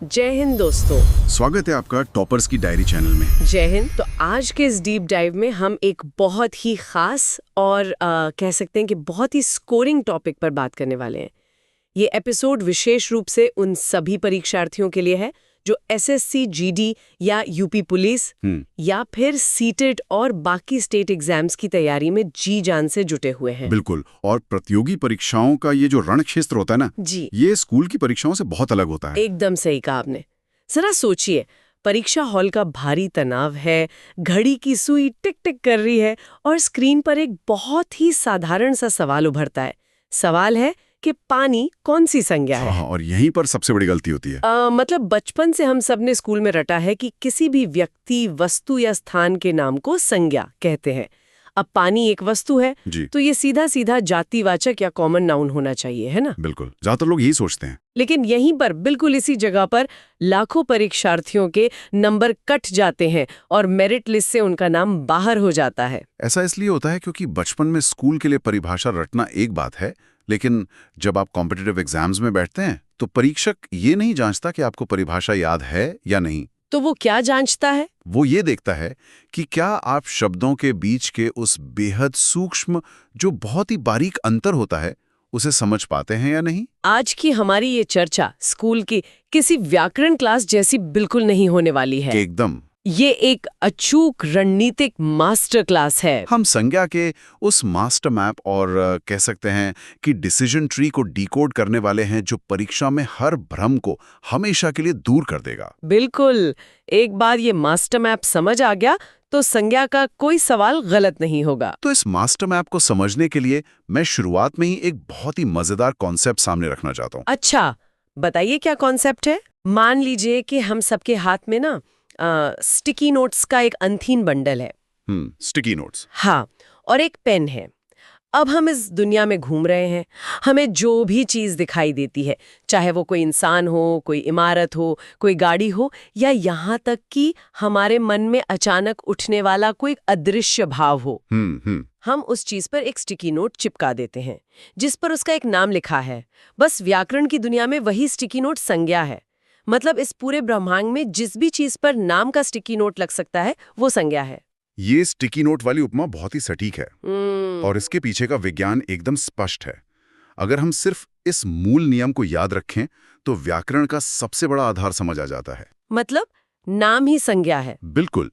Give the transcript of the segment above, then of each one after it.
जय हिंद दोस्तों। स्वागत है आपका टॉपर्स की डायरी चैनल में। जय हिंद। तो आज के इस डीप डाइव में हम एक बहुत ही खास और कह सकते हैं कि बहुत ही स्कोरिंग टॉपिक पर बात करने वाले हैं। ये एपिसोड विशेष रूप से उन सभी परीक्षार्थियों के लिए है जो एसएससी, जीडी या यूपी पुलिस या फिर सीटेट और बाकी स्टेट एग्जाम्स की तैयारी में जी जान से जुटे हुए हैं। बिल्कुल। और प्रतियोगी परीक्षाओं का ये जो रण क्षेत्र होता है ना जी, ये स्कूल की परीक्षाओं से बहुत अलग होता है। एकदम सही कहा आपने। जरा सोचिए, परीक्षा हॉल का भारी तनाव है, घड़ी की सुई टिक टिक कर रही है और स्क्रीन पर एक बहुत ही साधारण सा सवाल उभरता है। सवाल है कि पानी कौन सी संज्ञा है। हाँ, और यहीं पर सबसे बड़ी गलती होती है। मतलब बचपन से हम सब ने स्कूल में रटा है कि किसी भी व्यक्ति, वस्तु या स्थान के नाम को संज्ञा कहते हैं। अब पानी एक वस्तु है जी तो ये सीधा सीधा जातिवाचक या कॉमन नाउन होना चाहिए, है ना? बिल्कुल, ज्यादातर लोग यही सोचते हैं। लेकिन यहीं पर बिल्कुल इसी जगह पर लाखों परीक्षार्थियों के नंबर कट जाते हैं और मेरिट लिस्ट से उनका नाम बाहर हो जाता है। ऐसा इसलिए होता है क्योंकि बचपन में स्कूल के लिए परिभाषा रटना एक बात है, लेकिन जब आप कॉम्पिटिटिव एग्जाम्स में बैठते हैं तो परीक्षक ये नहीं जांचता कि आपको परिभाषा याद है या नहीं। तो वो क्या जांचता है? वो ये देखता है कि क्या आप शब्दों के बीच के उस बेहद सूक्ष्म, जो बहुत ही बारीक अंतर होता है, उसे समझ पाते हैं या नहीं। आज की हमारी ये चर्चा स्कूल की किसी व्याकरण क्लास जैसी बिल्कुल नहीं होने वाली है। एकदम। ये एक अचूक रणनीतिक मास्टर क्लास है। हम संज्ञा के उस मास्टर मैप और कह सकते हैं कि डिसीजन ट्री को डिकोड करने वाले हैं, जो परीक्षा में हर भ्रम को हमेशा के लिए दूर कर देगा। बिल्कुल। एक बार ये मास्टर मैप समझ आ गया तो संज्ञा का कोई सवाल गलत नहीं होगा। तो इस मास्टर मैप को समझने के लिए मैं शुरुआत में ही एक बहुत ही मजेदार कॉन्सेप्ट सामने रखना चाहता हूँ। अच्छा, बताइए क्या कॉन्सेप्ट है? मान लीजिए कि हम सबके हाथ में ना स्टिकी नोट्स का एक अनथीन बंडल है। Sticky notes. हाँ, और एक पेन है। अब हम इस दुनिया में घूम रहे हैं। हमें जो भी चीज दिखाई देती है, चाहे वो कोई इंसान हो, कोई इमारत हो, कोई गाड़ी हो, या यहाँ तक कि हमारे मन में अचानक उठने वाला कोई अदृश्य भाव हो, हम उस चीज पर एक स्टिकी नोट चिपका देते हैं जिस पर उसका एक नाम लिखा है। बस व्याकरण की दुनिया में वही स्टिकी नोट संज्ञा है। मतलब इस पूरे ब्रह्मांड में जिस भी चीज पर नाम का स्टिकी नोट लग सकता है वो संज्ञा है। ये स्टिकी नोट वाली उपमा बहुत ही सटीक है और इसके पीछे का विज्ञान एकदम स्पष्ट है। अगर हम सिर्फ इस मूल नियम को याद रखें तो व्याकरण का सबसे बड़ा आधार समझ आ जाता है। मतलब नाम ही संज्ञा है। बिल्कुल।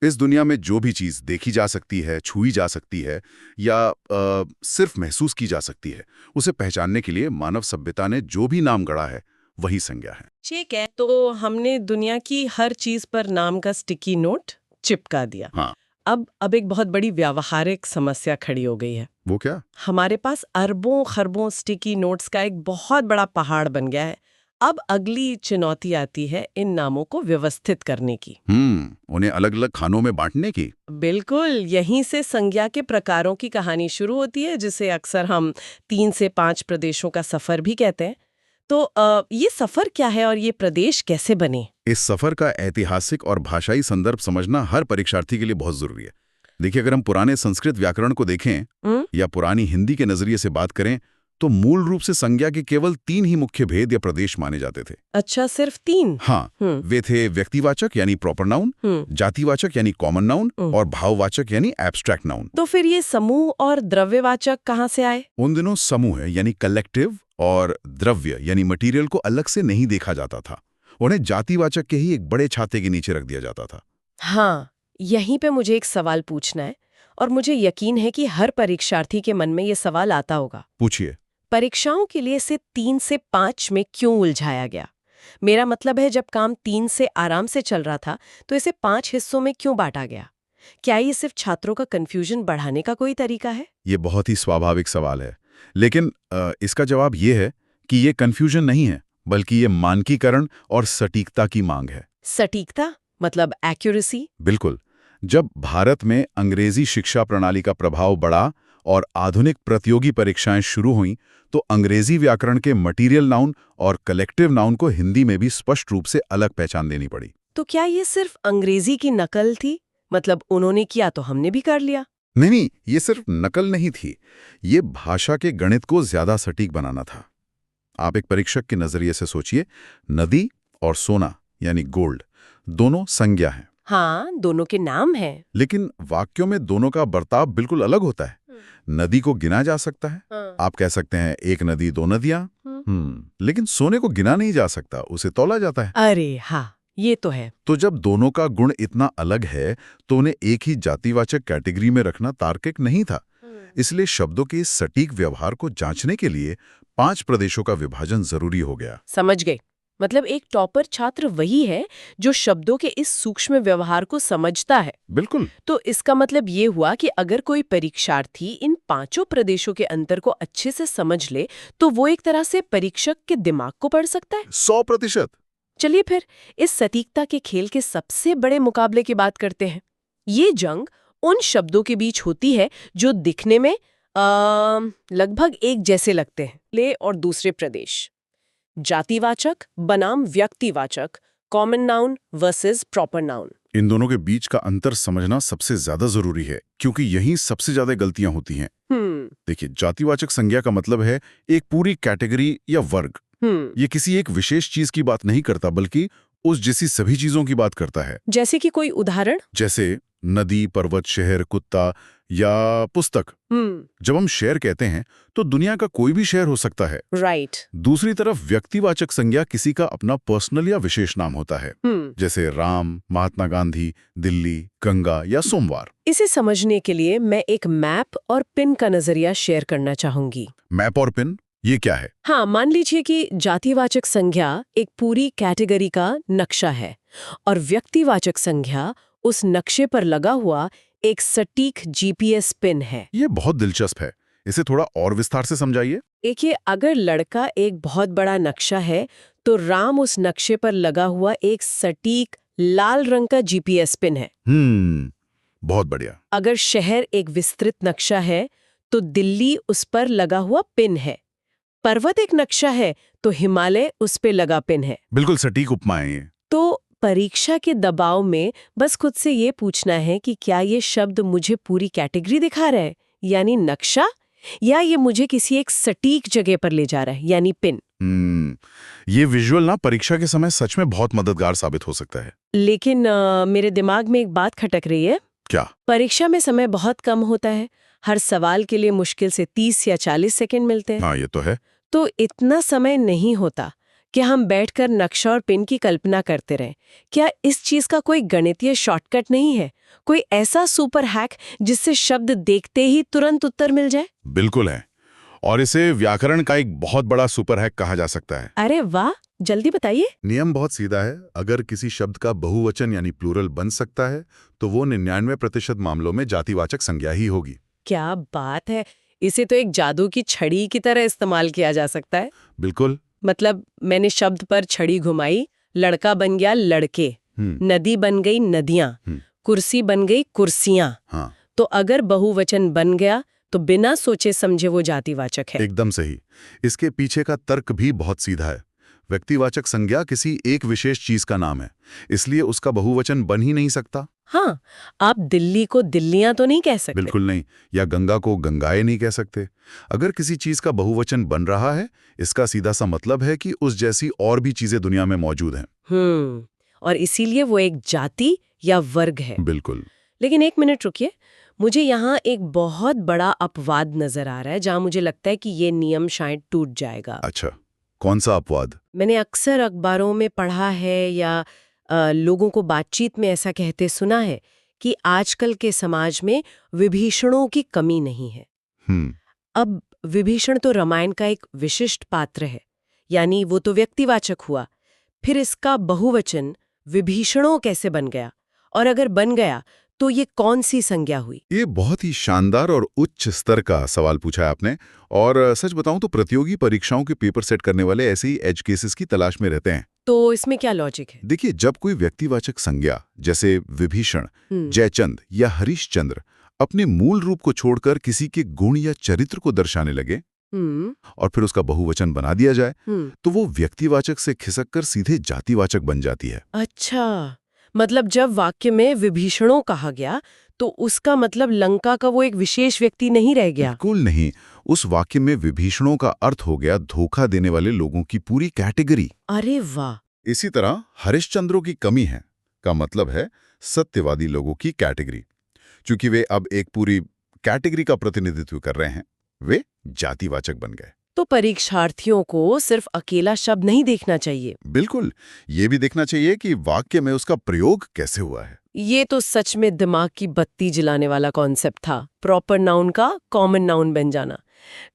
इस दुनिया में जो भी चीज देखी जा सकती है, छुई जा सकती है या सिर्फ महसूस की जा सकती है, उसे पहचानने के लिए मानव सभ्यता ने जो भी नाम गढ़ा है वही संज्ञा है। ठीक है, तो हमने दुनिया की हर चीज पर नाम का स्टिकी नोट चिपका दिया। हाँ। अब एक बहुत बड़ी व्यावहारिक समस्या खड़ी हो गई है। वो क्या? हमारे पास अरबों खरबों स्टिकी नोट्स का एक बहुत बड़ा पहाड़ बन गया है। अब अगली चुनौती आती है इन नामों को व्यवस्थित करने की। उन्हें अलग अलग खानों में बांटने की। बिल्कुल, यहीं से संज्ञा के प्रकारों की कहानी शुरू होती है, जिसे अक्सर हम 3 से 5 प्रदेशों का सफर भी कहते हैं। तो ये सफर क्या है और ये प्रदेश कैसे बने? इस सफर का ऐतिहासिक और भाषाई संदर्भ समझना हर परीक्षार्थी के लिए बहुत जरूरी है। देखिए, अगर हम पुराने संस्कृत व्याकरण को देखें या पुरानी हिंदी के नजरिए से बात करें तो मूल रूप से संज्ञा के केवल 3 ही मुख्य भेद या प्रदेश माने जाते थे। अच्छा, सिर्फ 3? हाँ, वे थे व्यक्तिवाचक यानी प्रॉपर नाउन, जातिवाचक यानी कॉमन नाउन और भाववाचक यानी एब्स्ट्रैक्ट नाउन। तो फिर ये समूह और द्रव्यवाचक कहाँ से आए? उन दिनों समूह यानी कलेक्टिव और द्रव्य यानी मटीरियल को अलग से नहीं देखा जाता था। उन्हें जातिवाचक के ही एक बड़े छाते के नीचे रख दिया जाता था। हाँ, यहीं पे मुझे एक सवाल पूछना है और मुझे यकीन है कि हर परीक्षार्थी के मन में ये सवाल आता होगा। पूछिए। परीक्षाओं के लिए इसे 3 से 5 में क्यों उलझाया गया? मेरा मतलब है, जब काम 3 से आराम से चल रहा था तो इसे 5 हिस्सों में क्यों बांटा गया? क्या ये सिर्फ छात्रों का कंफ्यूजन बढ़ाने का कोई तरीका है? ये बहुत ही स्वाभाविक सवाल है, लेकिन इसका जवाब ये है कि ये कंफ्यूजन नहीं है, बल्कि ये मानकीकरण और सटीकता की मांग है। सटीकता मतलब एक्यूरेसी? बिल्कुल। जब भारत में अंग्रेजी शिक्षा प्रणाली का प्रभाव बढ़ा और आधुनिक प्रतियोगी परीक्षाएं शुरू हुईं, तो अंग्रेजी व्याकरण के मटीरियल नाउन और कलेक्टिव नाउन को हिंदी में भी स्पष्ट रूप से अलग पहचान देनी पड़ी। तो क्या ये सिर्फ अंग्रेजी की नकल थी? मतलब उन्होंने किया तो हमने भी कर लिया? नहीं, ये सिर्फ नकल नहीं थी, ये भाषा के गणित को ज्यादा सटीक बनाना था। आप एक परीक्षक के नजरिए से सोचिए, नदी और सोना यानी गोल्ड दोनों संज्ञा हैं। हाँ, दोनों के नाम हैं। लेकिन वाक्यों में दोनों का बर्ताव बिल्कुल अलग होता है। नदी को गिना जा सकता है, आप कह सकते हैं एक नदी दो नदियां। लेकिन सोने को गिना नहीं जा सकता, उसे तौला जाता है। अरे हाँ, ये तो है। तो जब दोनों का गुण इतना अलग है तो उन्हें एक ही जातिवाचक कैटेगरी में रखना तार्किक नहीं था। इसलिए शब्दों के इस सटीक व्यवहार को जांचने के लिए 5 प्रदेशों का विभाजन जरूरी हो गया। समझ गए। मतलब एक टॉपर छात्र वही है जो शब्दों के इस सूक्ष्म व्यवहार को समझता है। बिल्कुल। तो इसका मतलब ये हुआ कि अगर कोई परीक्षार्थी इन 5 प्रदेशों के अंतर को अच्छे से समझ ले तो वो एक तरह से परीक्षक के दिमाग को पढ़ सकता है। 100%। चलिए फिर इस सटीकता के खेल के सबसे बड़े मुकाबले की बात करते हैं। ये जंग उन शब्दों के बीच होती है जो दिखने में लगभग एक जैसे लगते हैं। ले और दूसरे प्रदेश, जातिवाचक बनाम व्यक्तिवाचक, common noun versus proper noun. इन दोनों के बीच का अंतर समझना सबसे ज्यादा जरूरी है क्योंकि यहीं सबसे ज्यादा गलतियां होती हैं। देखिए, जातिवाचक संज्ञा का मतलब है एक पूरी कैटेगरी या वर्ग। ये किसी एक विशेष चीज की बात नहीं करता बल्कि उस जैसी सभी चीजों की बात करता है। जैसे कि कोई उदाहरण? जैसे नदी, पर्वत, शहर, कुत्ता या पुस्तक। जब हम शहर कहते हैं तो दुनिया का कोई भी शहर हो सकता है। राइट। दूसरी तरफ व्यक्तिवाचक संज्ञा किसी का अपना पर्सनल या विशेष नाम होता है। जैसे राम, महात्मा गांधी, दिल्ली, गंगा या सोमवार। इसे समझने के लिए मैं एक मैप और पिन का नजरिया शेयर करना चाहूंगी। मैप और पिन, ये क्या है? हाँ, मान लीजिए कि जातिवाचक संज्ञा एक पूरी कैटेगरी का नक्शा है और व्यक्तिवाचक संज्ञा उस नक्शे पर लगा हुआ एक सटीक जीपीएस पिन है। ये बहुत दिलचस्प है, इसे थोड़ा और विस्तार से समझाइए। देखिए, अगर लड़का एक बहुत बड़ा नक्शा है तो राम उस नक्शे पर लगा हुआ एक सटीक लाल रंग का जीपीएस पिन है। बहुत बढ़िया। अगर शहर एक विस्तृत नक्शा है तो दिल्ली उस पर लगा हुआ पिन है। पर्वत एक नक्शा है तो हिमालय उस पे लगा पिन है। बिल्कुल सटीक उपमाएं ये। तो परीक्षा के दबाव में बस खुद से ये पूछना है कि क्या ये शब्द मुझे पूरी कैटेगरी दिखा रहा है यानी नक्शा, या ये मुझे किसी एक सटीक जगह पर ले जा रहा है यानी पिन। ये विजुअल ना परीक्षा के समय सच में बहुत मददगार साबित हो सकता है। लेकिन मेरे दिमाग में एक बात खटक रही है। क्या? परीक्षा में समय बहुत कम होता है, हर सवाल के लिए मुश्किल से 30 या 40 सेकंड मिलते हैं। हाँ, ये तो है। तो इतना समय नहीं होता कि हम बैठकर नक्शा और पिन की कल्पना करते रहें। क्या इस चीज का कोई गणितीय शॉर्टकट नहीं है, कोई ऐसा सुपर हैक जिससे शब्द देखते ही तुरंत उत्तर मिल जाए? बिल्कुल है, और इसे व्याकरण का एक बहुत बड़ा सुपर हैक कहा जा सकता है। अरे वाह, जल्दी बताइए। नियम बहुत सीधा है, अगर किसी शब्द का बहुवचन यानी प्लूरल बन सकता है तो वो 99% मामलों में जातिवाचक संज्ञा ही होगी। क्या बात है, इसे तो एक जादू की छड़ी की तरह इस्तेमाल किया जा सकता है। बिल्कुल। मतलब मैंने शब्द पर छड़ी घुमाई, लड़का बन गया लड़के, नदी बन गई नदियां, कुर्सी बन गई कुर्सियां। हाँ। तो अगर बहुवचन बन गया तो बिना सोचे समझे वो जातिवाचक है। एकदम सही। इसके पीछे का तर्क भी बहुत सीधा है। व्यक्तिवाचक संज्ञा किसी एक विशेष चीज का नाम है, इसलिए उसका बहुवचन बन ही नहीं सकता। हाँ, आप दिल्ली को दिल्लियां तो नहीं कह सकते। बिल्कुल नहीं, या गंगा को गंगाएं नहीं कह सकते। अगर किसी चीज का बहुवचन बन रहा है, इसका सीधा सा मतलब है कि उस जैसी और भी चीजें दुनिया में मौजूद हैं। और इसीलिए वो एक जाति या वर्ग है। बिल्कुल। लेकिन एक मिनट रुकिए, मुझे यहाँ एक बहुत बड़ा अपवाद नजर आ रहा है जहाँ मुझे लगता है कि ये नियम शायद टूट जाएगा। अच्छा, कौन सा अपवाद? मैंने अक्सर अखबारों में पढ़ा है या लोगों को बातचीत में ऐसा कहते सुना है कि आजकल के समाज में विभीषणों की कमी नहीं है। अब विभीषण तो रामायण का एक विशिष्ट पात्र है, यानी वो तो व्यक्तिवाचक हुआ। फिर इसका बहुवचन विभीषणों कैसे बन गया, और अगर बन गया तो ये कौन सी संज्ञा हुई? ये बहुत ही शानदार और उच्च स्तर का सवाल पूछा है आपने, और सच बताऊं तो प्रतियोगी परीक्षाओं के पेपर सेट करने वाले ऐसे ही एज केसेस की तलाश में रहते हैं। तो इसमें क्या लॉजिक है? देखिए, जब कोई व्यक्तिवाचक संज्ञा जैसे विभीषण, जयचंद या हरिश्चंद्र अपने मूल रूप को छोड़कर किसी के गुण या चरित्र को दर्शाने लगे और फिर उसका बहुवचन बना दिया जाए, तो वो व्यक्तिवाचक से खिसककर सीधे जातिवाचक बन जाती है। अच्छा, मतलब जब वाक्य में विभीषणों कहा गया तो उसका मतलब लंका का वो एक विशेष व्यक्ति नहीं रह गया। बिल्कुल नहीं, उस वाक्य में विभीषणों का अर्थ हो गया धोखा देने वाले लोगों की पूरी कैटेगरी। अरे वाह, इसी तरह हरिश्चंद्रों की कमी है का मतलब है सत्यवादी लोगों की कैटेगरी। चूंकि वे अब एक पूरी कैटेगरी का प्रतिनिधित्व कर रहे हैं, वे जातिवाचक बन गए। तो परीक्षार्थियों को सिर्फ अकेला शब्द नहीं देखना चाहिए। बिल्कुल, ये भी देखना चाहिए कि वाक्य में उसका प्रयोग कैसे हुआ है। ये तो सच में दिमाग की बत्ती जलाने वाला कॉन्सेप्ट था, प्रॉपर नाउन का कॉमन नाउन बन जाना।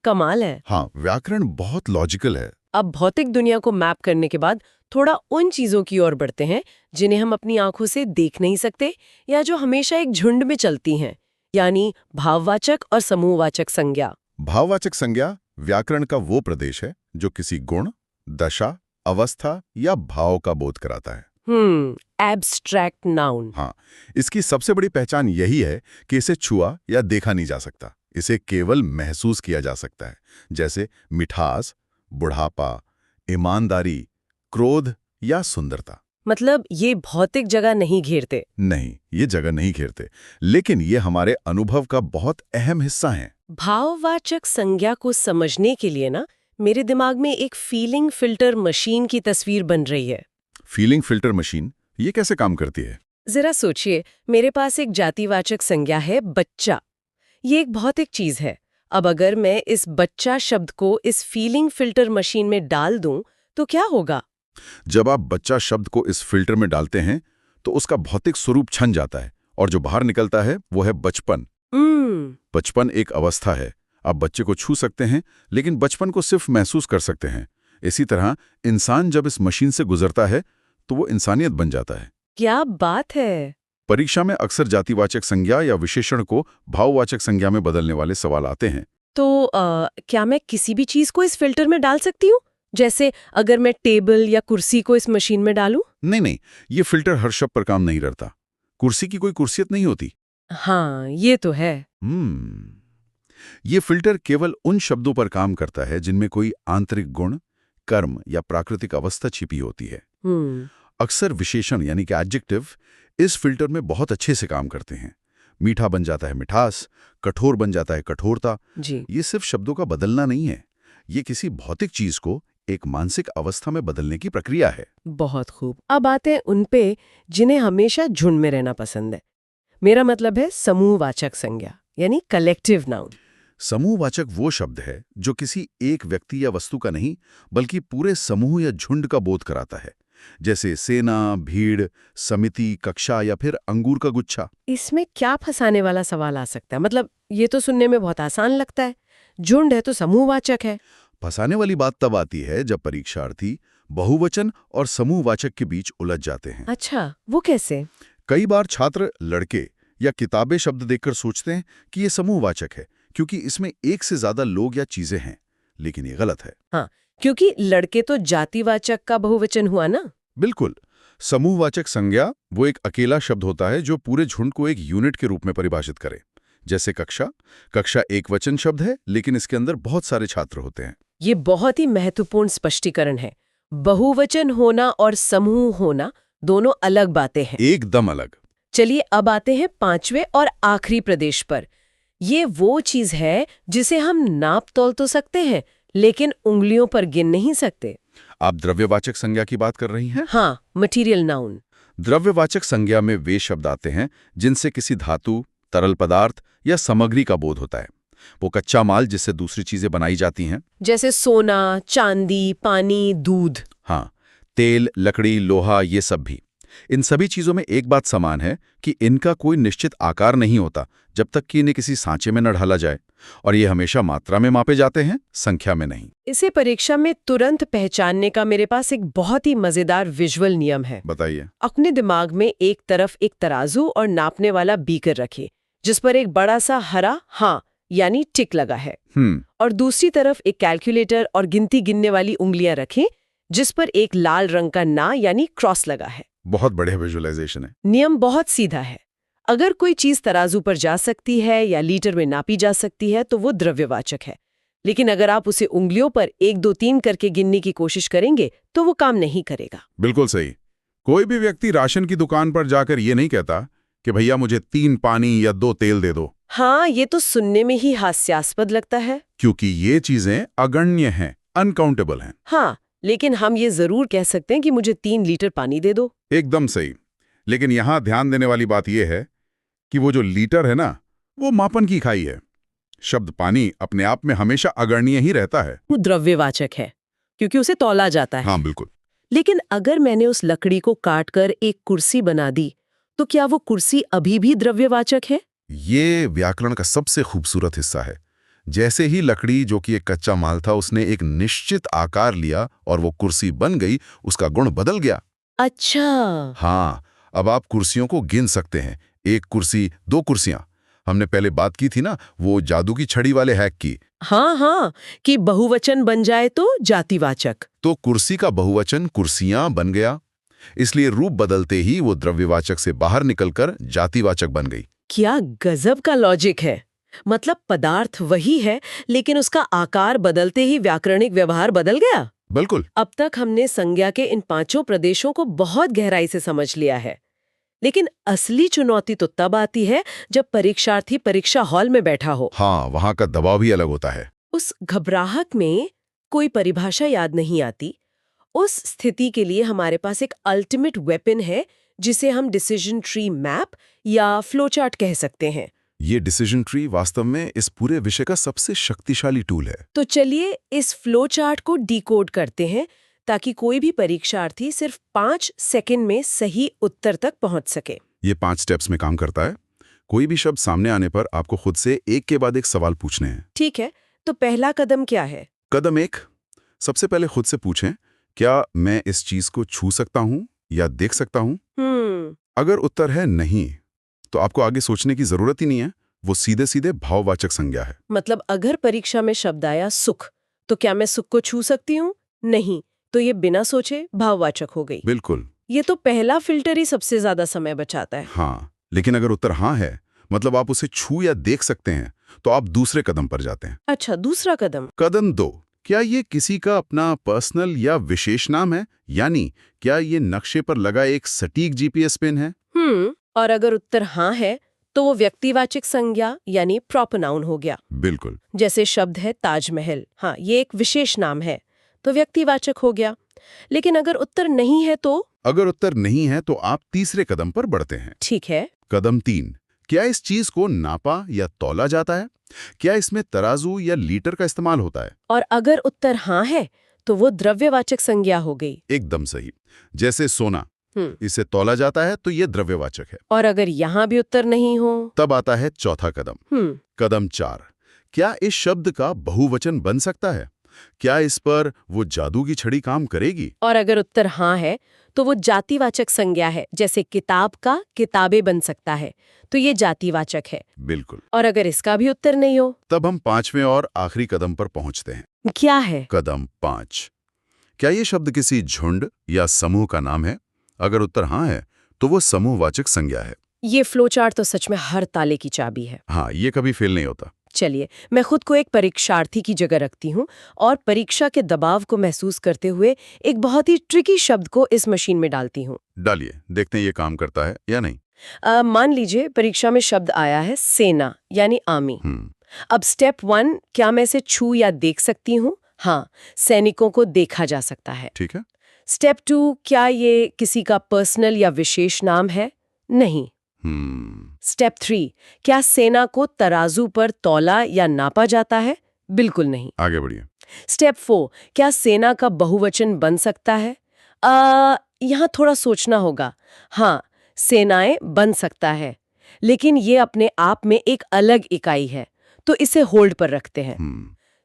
कमाल है। हाँ, व्याकरण बहुत लॉजिकल है। अब भौतिक दुनिया को मैप करने के बाद थोड़ा उन चीजों की ओर बढ़ते हैं जिन्हें हम अपनी आंखों से देख नहीं सकते या जो हमेशा एक झुंड में चलती हैं, यानी भाववाचक और समूहवाचक संज्ञा। भाववाचक संज्ञा व्याकरण का वो प्रदेश है जो किसी गुण, दशा, अवस्था या भाव का बोध कराता है। Abstract noun. हाँ, इसकी सबसे बड़ी पहचान यही है कि इसे छुआ या देखा नहीं जा सकता, इसे केवल महसूस किया जा सकता है। जैसे मिठास, बुढ़ापा, ईमानदारी, क्रोध या सुंदरता। मतलब ये भौतिक जगह नहीं घेरते। नहीं, ये जगह नहीं घेरते, लेकिन ये हमारे अनुभव का बहुत अहम हिस्सा हैं। भाववाचक संज्ञा को समझने के लिए ना मेरे दिमाग में एक फीलिंग फिल्टर मशीन की तस्वीर बन रही है। फीलिंग फिल्टर मशीन, ये कैसे काम करती है? जरा सोचिए, मेरे पास एक जातिवाचक संज्ञा है बच्चा। ये एक भौतिक चीज है। अब अगर मैं इस बच्चा शब्द को इस फीलिंग फिल्टर मशीन में डाल दूं तो क्या होगा? जब आप बच्चा शब्द को इस फिल्टर में डालते हैं तो उसका भौतिक स्वरूप छन जाता है और जो बाहर निकलता है वो है बचपन। बचपन एक अवस्था है। आप बच्चे को छू सकते हैं लेकिन बचपन को सिर्फ महसूस कर सकते हैं। इसी तरह इंसान जब इस मशीन से गुजरता है तो वो इंसानियत बन जाता है। क्या बात है। परीक्षा में अक्सर जातिवाचक संज्ञा या विशेषण को भाववाचक संज्ञा में बदलने वाले सवाल आते हैं। तो क्या मैं किसी भी चीज को इस फिल्टर में डाल सकती हूँ? जैसे अगर मैं टेबल या कुर्सी को इस मशीन में डालूं? नहीं, ये फिल्टर हर शब्द पर काम नहीं करता। कुर्सी की कोई कुर्सियत नहीं होती। हाँ, ये तो है। ये फिल्टर केवल उन शब्दों पर काम करता है जिनमें कोई आंतरिक गुण, कर्म या प्राकृतिक अवस्था छिपी होती है। अक्सर विशेषण यानी कि एडजेक्टिव इस फिल्टर में बहुत अच्छे से काम करते हैं। मीठा बन जाता है मिठास, कठोर बन जाता है कठोरता। जी। ये सिर्फ शब्दों का बदलना नहीं है, ये किसी भौतिक चीज को एक मानसिक अवस्था में बदलने की प्रक्रिया है। बहुत खूब। अब आते हैं उन पे जिन्हें हमेशा झुंड में रहना पसंद है। मेरा मतलब है समूहवाचक संज्ञा, यानी कलेक्टिव नाउन। समूहवाचक वो शब्द है जो किसी एक व्यक्ति या वस्तु का नहीं बल्कि पूरे समूह या झुंड का बोध कराता है। जैसे सेना, भीड़, समिति, कक्षा या फिर अंगूर का गुच्छा। इसमें क्या फंसाने वाला सवाल आ सकता है? मतलब ये तो सुनने में बहुत आसान लगता है, झुंड है तो समूहवाचक है। फंसाने वाली बात तब आती है जब परीक्षार्थी बहुवचन और समूहवाचक के बीच उलझ जाते हैं। अच्छा, वो कैसे? कई बार छात्र लड़के या किताबें शब्द देखकर सोचते हैं कि ये समूहवाचक है क्योंकि इसमें एक से ज्यादा लोग या चीजें हैं, लेकिन ये गलत है। हाँ, क्योंकि लड़के तो जातिवाचक का बहुवचन हुआ ना। बिल्कुल। समूहवाचक संज्ञा वो एक अकेला शब्द होता है जो पूरे झुंड को एक यूनिट के रूप में परिभाषित करे। जैसे कक्षा एक वचन शब्द है लेकिन इसके अंदर बहुत सारे छात्र होते हैं। ये बहुत ही महत्वपूर्ण स्पष्टीकरण है। बहुवचन होना और समूह होना दोनों अलग बातें हैं। एकदम अलग। चलिए अब आते हैं पांचवें और आखिरी प्रदेश पर। ये वो चीज है जिसे हम नाप तौल तो सकते हैं लेकिन उंगलियों पर गिन नहीं सकते। आप द्रव्यवाचक संज्ञा की बात कर रही हैं? हाँ, मटीरियल नाउन। द्रव्यवाचक संज्ञा में वे शब्द आते हैं जिनसे किसी धातु, तरल पदार्थ या सामग्री का बोध होता है। वो कच्चा माल जिससे दूसरी चीजें बनाई जाती हैं, जैसे सोना, चांदी, पानी, दूध। हाँ, तेल, लकड़ी, लोहा, ये सब भी। इन सभी चीजों में एक बात समान है कि इनका कोई निश्चित आकार नहीं होता जब तक कि इन्हें किसी सांचे में न ढाला जाए, और ये हमेशा मात्रा में मापे जाते हैं, संख्या में नहीं। इसे परीक्षा में तुरंत पहचानने का मेरे पास एक बहुत ही मजेदार विजुअल नियम है। बताइए। अपने दिमाग में एक तरफ एक तराजू और नापने वाला बीकर रखें जिस पर एक बड़ा सा हरा हाँ यानी टिक लगा है, और दूसरी तरफ एक कैलकुलेटर और गिनती गिनने वाली उंगलियां रखें जिस पर एक लाल रंग का ना यानी क्रॉस लगा है। बहुत बढ़िया विजुअलाइजेशन है। नियम बहुत सीधा है। अगर कोई चीज तराजू पर जा सकती है या लीटर में नापी जा सकती है तो वो द्रव्यवाचक है, लेकिन अगर आप उसे उंगलियों पर 1, 2, 3 करके गिनने की कोशिश करेंगे तो वो काम नहीं करेगा। बिल्कुल सही। कोई भी व्यक्ति राशन की दुकान पर जाकर ये नहीं कहता कि भैया मुझे 3 पानी या 2 तेल दे दो। हाँ, ये तो सुनने में ही हास्यास्पद लगता है। क्योंकि ये चीजें अगण्य हैं, अनकाउंटेबल हैं। हाँ, लेकिन हम ये जरूर कह सकते हैं कि मुझे 3 लीटर पानी दे दो। एकदम सही। लेकिन यहां ध्यान देने वाली बात यह है कि वो जो लीटर है ना, वो मापन की इकाई है। शब्द पानी अपने आप में हमेशा अगणनीय ही रहता है। वो द्रव्यवाचक है क्योंकि उसे तौला जाता है। हाँ बिल्कुल। लेकिन अगर मैंने उस लकड़ी को काटकर एक कुर्सी बना दी, तो क्या वो कुर्सी अभी भी द्रव्यवाचक है? ये व्याकरण का सबसे खूबसूरत हिस्सा है। जैसे ही लकड़ी, जो कि एक कच्चा माल था, उसने एक निश्चित आकार लिया और वो कुर्सी बन गई, उसका गुण बदल गया। अच्छा। हाँ, अब आप कुर्सियों को गिन सकते हैं। एक कुर्सी, 2 कुर्सियां। हमने पहले बात की थी ना, वो जादू की छड़ी वाले हैक की। हाँ, कि बहुवचन बन जाए तो जातिवाचक। तो कुर्सी का बहुवचन कुर्सियां बन गया, इसलिए रूप बदलते ही वो द्रव्यवाचक से बाहर निकलकर जातिवाचक बन गई। क्या गजब का लॉजिक है। मतलब पदार्थ वही है, लेकिन उसका आकार बदलते ही व्याकरणिक व्यवहार बदल गया। बिल्कुल। अब तक हमने संज्ञा के इन 5 प्रदेशों को बहुत गहराई से समझ लिया है, लेकिन असली चुनौती तो तब आती है जब परीक्षार्थी परीक्षा हॉल में बैठा हो। हाँ, वहां का दबाव भी अलग होता है। उस घबराहट में कोई परिभाषा याद नहीं आती। उस स्थिति के लिए हमारे पास एक अल्टीमेट वेपन है, जिसे हम डिसीजन ट्री मैप या फ्लोचार्ट कह सकते हैं। ये डिसीजन ट्री वास्तव में इस पूरे विषय का सबसे शक्तिशाली टूल है। तो चलिए इस फ्लोचार्ट को डिकोड करते हैं, ताकि कोई भी परीक्षार्थी सिर्फ 5 सेकंड में सही उत्तर तक पहुंच सके। ये 5 स्टेप्स में काम करता है। कोई भी शब्द सामने आने पर आपको खुद से एक के बाद एक सवाल पूछने हैं। ठीक है, तो पहला कदम क्या है? कदम 1, सबसे पहले खुद से पूछें, क्या मैं इस चीज को छू सकता हूं या देख सकता हूं? अगर उत्तर है नहीं, तो आपको आगे सोचने की जरूरत ही नहीं है। वो सीधे सीधे भाववाचक संज्ञा है। मतलब अगर परीक्षा में शब्द आया सुख, तो क्या मैं सुख को छू सकती हूँ? नहीं, तो ये बिना सोचे भाववाचक हो गई। बिल्कुल। ये तो पहला फिल्टर ही सबसे ज्यादा समय बचाता है। हाँ, लेकिन अगर उत्तर हाँ है, मतलब आप उसे छू या देख सकते हैं, तो आप दूसरे कदम पर जाते हैं। अच्छा, दूसरा कदम। कदम 2, क्या ये किसी का अपना पर्सनल या विशेष नाम है? यानी क्या ये नक्शे पर लगा एक सटीक जीपीएस पिन है? और अगर उत्तर हाँ है, तो वो व्यक्तिवाचक संज्ञा यानी प्रॉपर नाउन हो गया। बिल्कुल। जैसे शब्द है ताजमहल, हाँ ये एक विशेष नाम है, तो व्यक्तिवाचक हो गया। लेकिन अगर उत्तर नहीं है तो? अगर उत्तर नहीं है तो आप तीसरे कदम पर बढ़ते हैं। ठीक है। कदम 3, क्या इस चीज को नापा या तौला जाता है? क्या इसमें तराजू या लीटर का इस्तेमाल होता है? और अगर उत्तर हाँ है, तो वो द्रव्यवाचक संज्ञा हो गई। एकदम सही। जैसे सोना, इसे तौला जाता है तो ये द्रव्यवाचक है। और अगर यहाँ भी उत्तर नहीं हो? तब आता है चौथा कदम। कदम 4, क्या इस शब्द का बहुवचन बन सकता है? क्या इस पर वो जादू की छड़ी काम करेगी? और अगर उत्तर हाँ है, तो वो जातिवाचक संज्ञा है। जैसे किताब का किताबें बन सकता है, तो ये जातिवाचक है। बिल्कुल। और अगर इसका भी उत्तर नहीं हो? तब हम 5वें और आखिरी कदम पर पहुंचते हैं। क्या है? कदम 5, क्या ये शब्द किसी झुंड या समूह का नाम है? अगर उत्तर हाँ है, तो वो समूहवाचक संज्ञा है। ये फ्लोचार्ट तो सच में हर ताले की चाबी है। हाँ, ये कभी फेल नहीं होता। चलिए, मैं खुद को एक परीक्षार्थी की जगह रखती हूँ और परीक्षा के दबाव को महसूस करते हुए एक बहुत ही ट्रिकी शब्द को इस मशीन में डालती हूँ। डालिए, देखते हैं ये काम करता है या नहीं। मान लीजिए परीक्षा में शब्द आया है सेना यानी आर्मी। अब स्टेप 1, क्या मैं इसे छू या देख सकती हूँ? हाँ, सैनिकों को देखा जा सकता है। ठीक है। स्टेप 2, क्या ये किसी का पर्सनल या विशेष नाम है? नहीं। स्टेप 3, क्या सेना को तराजू पर तौला या नापा जाता है? बिल्कुल नहीं। आगे बढ़िए। स्टेप 4, क्या सेना का बहुवचन बन सकता है? यहाँ थोड़ा सोचना होगा। हाँ, सेनाएं बन सकता है, लेकिन ये अपने आप में एक अलग इकाई है, तो इसे होल्ड पर रखते हैं।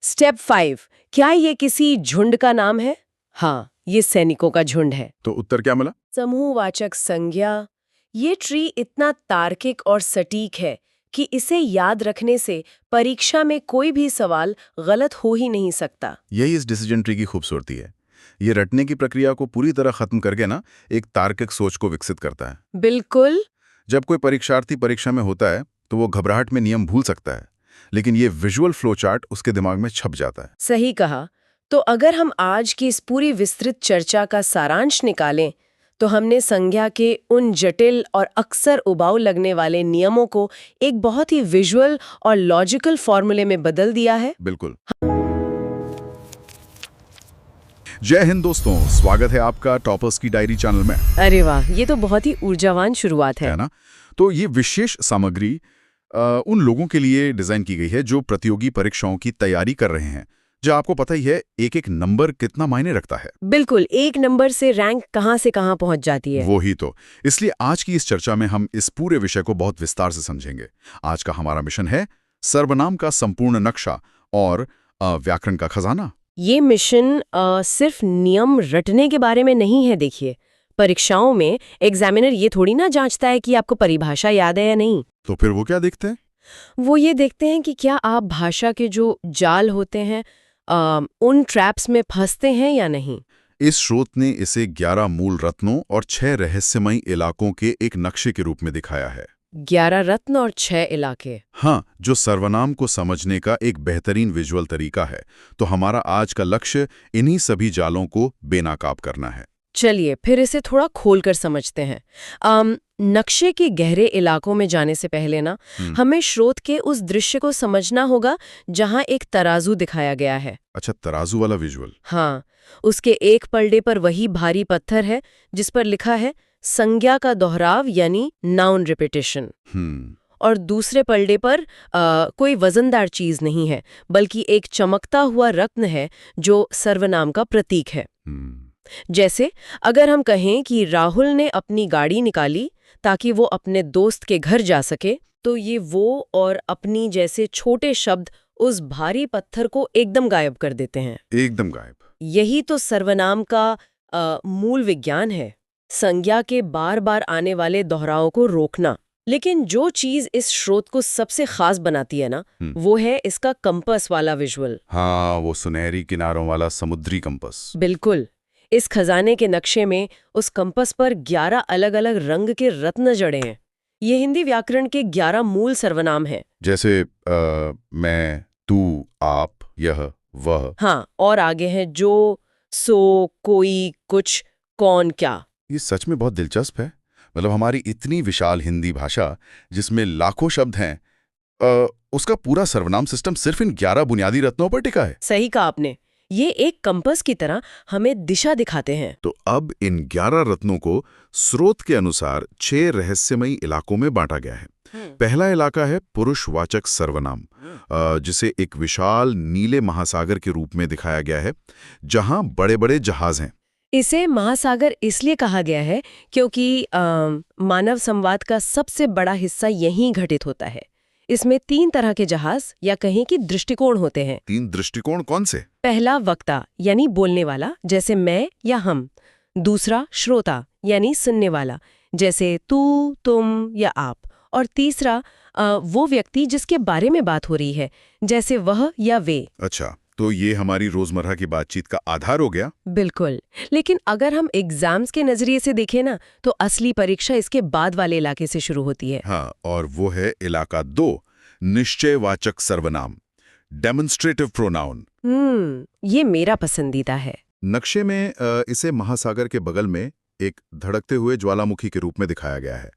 स्टेप 5, क्या ये किसी झुंड का नाम है? हाँ, ये सैनिकों का झुंड है। तो उत्तर क्या मिला? समूहवाचक संज्ञा। ये ट्री इतना तार्किक और सटीक है कि इसे याद रखने से परीक्षा में कोई भी सवाल गलत हो ही नहीं सकता। यही इस डिसीजन ट्री की खूबसूरती है। ये रटने की प्रक्रिया को पूरी तरह खत्म करके ना एक तार्किक सोच को विकसित करता है। बिल्कुल। जब कोई परीक्षार्थी परीक्षा में होता है तो वो घबराहट में नियम भूल सकता है, लेकिन ये विजुअल फ्लो चार्ट उसके दिमाग में छप जाता है। सही कहा। तो अगर हम आज की इस पूरी विस्तृत चर्चा का सारांश निकालें, तो हमने संज्ञा के उन जटिल और अक्सर उबाऊ लगने वाले नियमों को एक बहुत ही विजुअल और लॉजिकल फॉर्मूले में बदल दिया है। बिल्कुल। जय हिंद दोस्तों, स्वागत है आपका टॉपर्स की डायरी चैनल में। अरे वाह, ये तो बहुत ही ऊर्जावान शुरुआत है। है ना? तो ये विशेष सामग्री उन लोगों के लिए डिजाइन की गई है जो प्रतियोगी परीक्षाओं की तैयारी कर रहे हैं। जो आपको पता ही है, एक एक नंबर कितना मायने रखता है। बिल्कुल, एक नंबर से रैंक कहाँ से कहाँ पहुंच जाती है। वो ही तो। इसलिए आज की इस चर्चा में हम इस पूरे विषय को बहुत विस्तार से समझेंगे। आज का हमारा मिशन है सर्वनाम का संपूर्ण नक्शा और व्याकरण का खजाना। ये मिशन सिर्फ नियम रटने के बारे में नहीं है। देखिए, परीक्षाओं में एग्जामिनर ये थोड़ी ना जांचता है कि आपको परिभाषा याद है या नहीं। तो फिर वो क्या देखते हैं? वो ये देखते हैं कि क्या आप भाषा के जो जाल होते हैं उन ट्रैप्स में फंसते हैं या नहीं। इस स्रोत ने इसे 11 मूल रत्नों और 6 रहस्यमयी इलाकों के एक नक्शे के रूप में दिखाया है। 11 रत्न और 6 इलाके। हाँ, जो सर्वनाम को समझने का एक बेहतरीन विजुअल तरीका है। तो हमारा आज का लक्ष्य इन्हीं सभी जालों को बेनकाब करना है। चलिए फिर इसे थोड़ा खोलकर समझते हैं। नक्शे के गहरे इलाकों में जाने से पहले ना हमें स्रोत के उस दृश्य को समझना होगा जहां एक तराजू दिखाया गया है। अच्छा, तराजू वाला विजुअल। हाँ, उसके एक पलड़े पर वही भारी पत्थर है जिस पर लिखा है संज्ञा का दोहराव यानी नाउन रिपीटिशन। और दूसरे पलड़े पर कोई वजनदार चीज नहीं है, बल्कि एक चमकता हुआ रत्न है जो सर्वनाम का प्रतीक है। जैसे अगर हम कहें कि राहुल ने अपनी गाड़ी निकाली ताकि वो अपने दोस्त के घर जा सके, तो ये वो और अपनी जैसे छोटे शब्द उस भारी पत्थर को एकदम गायब कर देते हैं। एकदम गायब। यही तो सर्वनाम का मूल विज्ञान है, संज्ञा के बार बार आने वाले दोहराव को रोकना। लेकिन जो चीज इस स्रोत को सबसे खास बनाती है ना, वो है इसका कंपास वाला विजुअल। हाँ, वो सुनहरी किनारों वाला समुद्री कंपास। बिल्कुल। इस खजाने के नक्शे में उस कंपास पर 11 अलग-अलग रंग के रत्न जड़े हैं। ये हिंदी व्याकरण के 11 मूल सर्वनाम हैं। जैसे मैं, तू, आप, यह, वह। हाँ, और आगे हैं जो, सो, कोई, कुछ, कौन, क्या। ये सच में बहुत दिलचस्प है। मतलब हमारी इतनी विशाल हिंदी भाषा जिसमें लाखों शब्द हैं, उसका पूरा सर्वनाम सिस्टम सिर्फ इन 11 बुनियादी रत्नों पर टिका है। सही कहा आपने। ये एक कंपास की तरह हमें दिशा दिखाते हैं। तो अब इन 11 रत्नों को स्रोत के अनुसार 6 रहस्यमयी इलाकों में बांटा गया है। पहला इलाका है पुरुषवाचक सर्वनाम, जिसे एक विशाल नीले महासागर के रूप में दिखाया गया है, जहां बड़े-बड़े जहाज हैं। इसे महासागर इसलिए कहा गया है क्योंकि मानव संवाद का सबसे बड़ा हिस्सा यहीं घटित होता है। इसमें 3 तरह के जहाज या कहें कि दृष्टिकोण होते हैं। 3 दृष्टिकोण कौन से? पहला वक्ता यानी बोलने वाला, जैसे मैं या हम। दूसरा श्रोता यानी सुनने वाला, जैसे तू, तुम या आप। और तीसरा वो व्यक्ति जिसके बारे में बात हो रही है, जैसे वह या वे। अच्छा, तो ये हमारी रोजमर्रा की बातचीत का आधार हो गया। बिल्कुल। लेकिन अगर हम एग्जाम्स के नजरिए से देखें ना, तो असली परीक्षा इसके बाद वाले इलाके से शुरू होती है। हाँ, और वो है इलाका 2, निश्चयवाचक सर्वनाम, डेमोन्स्ट्रेटिव प्रोनाउन। ये मेरा पसंदीदा है। नक्शे में इसे महासागर के बगल में एक धड़कते हुए ज्वालामुखी के रूप में दिखाया गया है,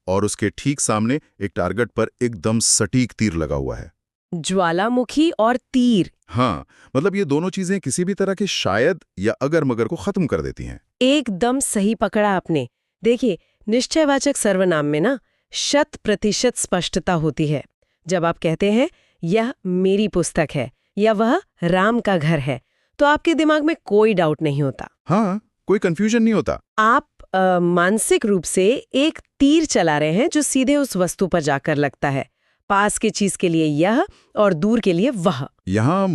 और उसके ठीक सामने एक टारगेट पर एकदम सटीक तीर लगा हुआ है। ज्वालामुखी और तीर। हाँ, मतलब ये दोनों चीजें किसी भी तरह के शायद या अगर मगर को खत्म कर देती हैं। एकदम सही पकड़ा आपने। देखिए, निश्चयवाचक सर्वनाम में ना 100% स्पष्टता होती है। जब आप कहते हैं यह मेरी पुस्तक है या वह राम का घर है, तो आपके दिमाग में कोई डाउट नहीं होता। हाँ, कोई कंफ्यूजन नहीं होता। आप मानसिक रूप से एक तीर चला रहे हैं जो सीधे उस वस्तु पर जाकर लगता है। पास की चीज के लिए यह और दूर के लिए वह। यहाँ